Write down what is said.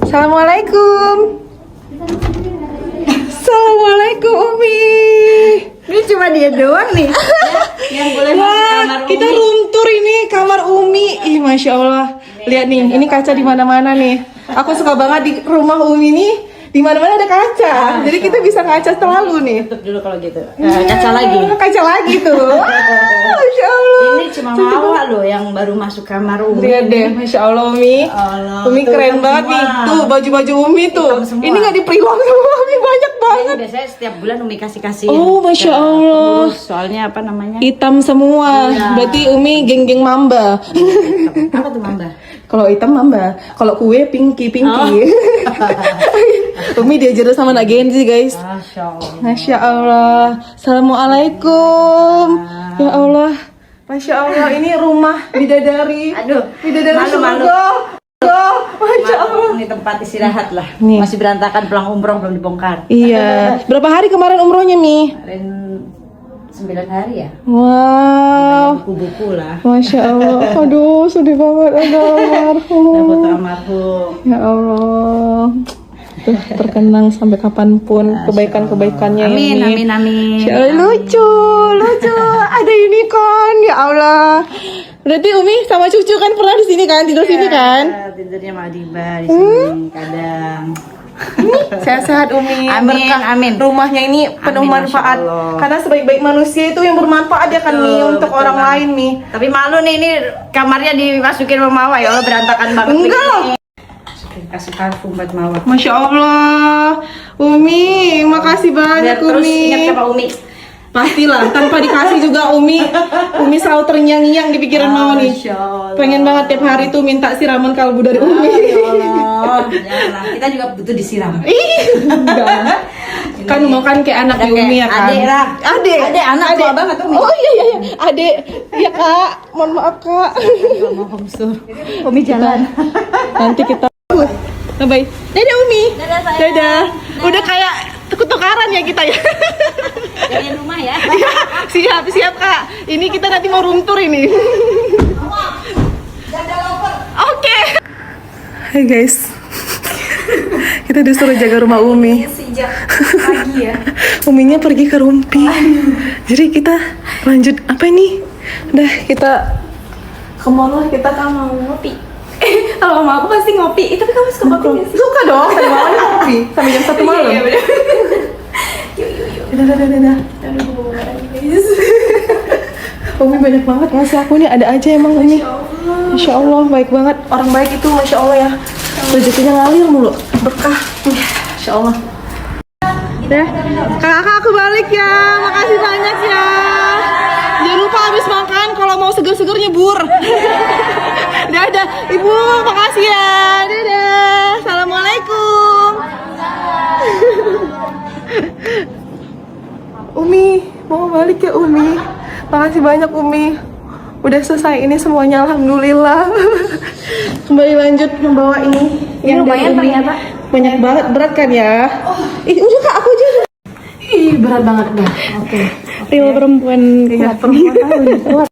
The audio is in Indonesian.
Assalamualaikum. Assalamualaikum Umi. Ini cuma dia doang nih yang boleh masuk kamar Umi. Kita room tour ini kamar Umi. Ih, Masya Allah. Lihat nih, ini kaca di mana-mana nih. Aku suka banget di rumah Umi nih. Di mana-mana ada kaca. Jadi kita bisa ngaca selalu nih. Tutup dulu kalau gitu. Kaca lagi. Kaca lagi tuh. Masya Allah. Ini cuma Mawa loh yang baru masuk kamar Umi. Lihat deh, Masya Allah Umi. Allah, Umi tuh keren hitam banget semua. nih. Tuh baju-baju Umi tuh. Hitam semua. Ini nggak di pre-log sama Umi, banyak Ini banget. biasanya setiap bulan Umi kasih-kasih. Oh, Masya Allah. Soalnya apa namanya? Hitam semua. Iya. Berarti Umi geng-geng mamba. Apa tuh Mamba? Kalau hitam mamba, kalau kue pinky. Umi diajarin sama anak Gen Z guys. Masya Allah. Masya Allah. Assalamualaikum. Ya Allah. Masya Allah. Ini rumah bidadari. Aduh, Bidadari malu-malu. surga. Masya Allah. Ini tempat istirahat lah. Nih. Masih berantakan, pulang umroh belum dibongkar. Iya. Berapa hari kemarin umrohnya Mi? Kemarin 9 hari ya. Wow. Buku-buku lah. Masya Allah. Aduh, sedih banget. Ada Ada foto almarhum. almarhum. Ya Allah. Tuh, terkenang sampai kapanpun kebaikan-kebaikannya Amin, ini. amin, amin. Masya Allah, lucu. Ada unicorn, ya Allah. Berarti Umi sama cucu kan pernah di sini kan, tidur sini kan? Ya, tidurnya sama Adiba di sini kadang. Sehat-sehat Umi. Amin, Berkah amin. rumahnya ini penuh Amin, manfaat. Masya Allah. Karena sebaik-baik manusia itu yang bermanfaat ya kan Mi untuk Betul orang banget. lain Mi. Tapi malu nih, ini kamarnya dimasukin sama Mawa ya Allah, berantakan banget. Enggak loh. begini. Kasih parfum buat Mawa. Masya Allah, Umi, makasih banyak Biar terus Umi. ingat sama Umi. Pastilah, tanpa dikasih juga Umi selalu terngiang-ngiang di pikiran Mama nih. Masya Allah. Pengen banget tiap hari tuh minta siraman kalbu dari Umi. Ya Allah, janganlah. Kita juga butuh disiram. Ih, enggak. Kan mau kan kayak anak di Udah Umi ya kayak kan? adik lah. Adik, Adik, anak tua banget Umi. Oh iya, adik. Iya Kak, mohon maaf Kak. Umi jalan. Nanti kita bye. Dadah Umi. Dadah, sayang. Dadah. Udah kayak tukaran ya kita ya. Jagain rumah ya. Iya, siap Kak. Ini kita nanti mau room tour ini. Oke. Hai guys. Kita disuruh jaga rumah Umi. Sejak pagi ya. Uminya pergi ke Rumpi. Jadi kita lanjut apa ini? Udah kita ke mall lah, kita kan mau ngopi. Kalau sama aku pasti ngopi. Tapi kamu suka kopi nggak sih? Suka dong, tadi malam ngopi sampai jam 1 malam. Iya, bener. Dadah. Umi banyak banget ngasih aku nih, ada aja emang Umi. Masya Allah, baik banget. Orang baik itu Masya Allah ya. Rezekinya ngalir mulu, berkah. Masya Allah. Deh, kakak aku balik ya. Makasih banyak ya. Jangan lupa habis makan kalau mau seger-seger nyebur. Dadah, Ibu, makasih ya. Dadah. Assalamualaikum. Umi, mau balik ya Umi. Makasih banyak Umi. Udah selesai ini semuanya, alhamdulillah. Kembali lanjut membawa ini. Ini lumayan dari Umi. ternyata. Banyak banget, berat kan ya? Ih, udah Kak, aku aja. Ih, berat banget dah. Oke. Rima perempuan Iya, kuat. Perempuan kuat.